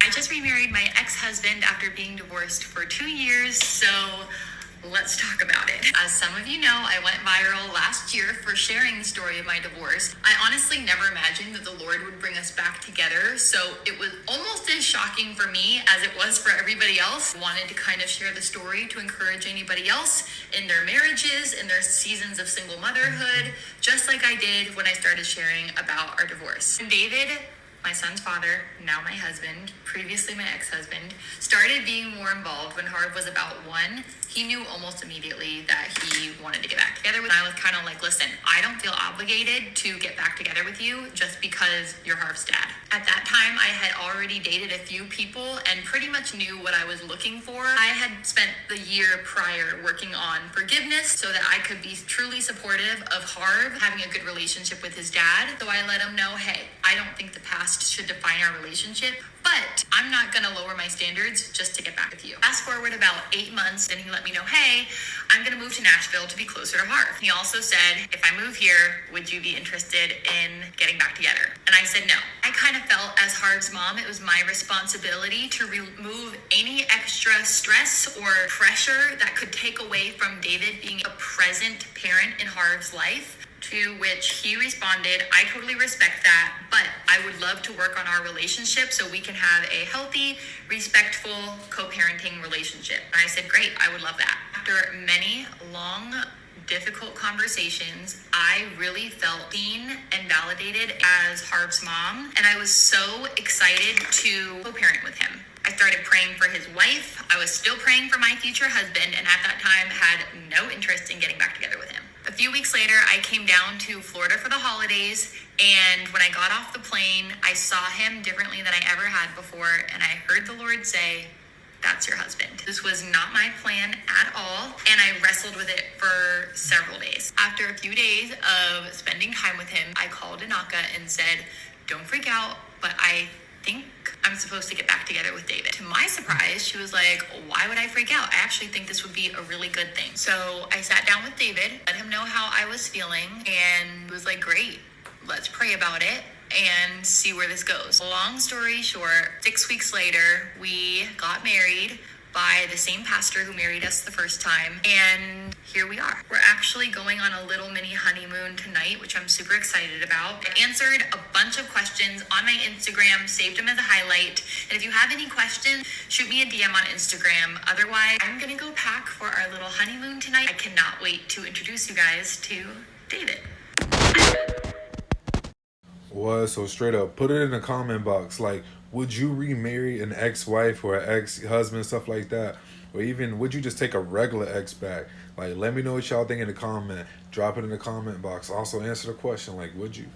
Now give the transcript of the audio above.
I just remarried my ex-husband after being divorced for 2 years, so let's talk about it. As some of you know, I went viral last year for sharing the story of my divorce. I honestly never imagined that the Lord would bring us back together, so it was almost as shocking for me as it was for everybody else. I wanted to kind of share the story to encourage anybody else in their marriages, in their seasons of single motherhood, just like I did when I started sharing about our divorce. And David, my son's father, now my husband, previously my ex-husband, started being more involved when Harv was about 1. He knew almost immediately that he wanted to get back together with me. I was kind of like, listen, I don't feel obligated to get back together with you just because you're Harv's dad. At that time, I had already dated a few people and pretty much knew what I was looking for. I had spent the year prior working on forgiveness so that I could be truly supportive of Harv having a good relationship with his dad. So I let him know, hey, I don't think the past should define our relationship, but I'm not gonna lower my standards just to get back with you. Fast forward about 8 months, and he let me know, hey, I'm gonna move to Nashville to be closer to Harv. He also said, if I move here, would you be interested in getting back together? And I said no. I kind of felt as Harv's mom, it was my responsibility to remove any extra stress or pressure that could take away from David being a present parent in Harv's life. To which he responded, I totally respect that, but I would love to work on our relationship so we can have a healthy, respectful, co-parenting relationship. And I said, great, I would love that. After many long, difficult conversations, I really felt seen and validated as Harv's mom, and I was so excited to co-parent with him. I started praying for his wife. I was still praying for my future husband, and at that time had no interest in getting back together with him. A few weeks later, I came down to Florida for the holidays, and when I got off the plane, I saw him differently than I ever had before, and I heard the Lord say, that's your husband. This was not my plan at all, and I wrestled with it for several days. After a few days of spending time with him, I called Anaka and said, don't freak out, but I think I'm supposed to get back together with David. To my surprise, she was like, why would I freak out? I actually think this would be a really good thing. So I sat down with David, let him know how I was feeling, and was like, great, let's pray about it and see where this goes. Long story short, 6 weeks later, we got married by the same pastor who married us the first time, and here we are. We're actually going on a little mini honeymoon tonight, which I'm super excited about. I answered a bunch of questions on my Instagram, saved them as a highlight, and if you have any questions, shoot me a DM on Instagram. Otherwise, I'm gonna go pack for our little honeymoon tonight. I cannot wait to introduce you guys to David. What? So straight up, put it in the comment box. Like, would you remarry an ex-wife or an ex-husband, stuff like that? Or even, would you just take a regular ex back? Like, let me know what y'all think in the comment. Drop it in the comment box. Also, answer the question, like, would you?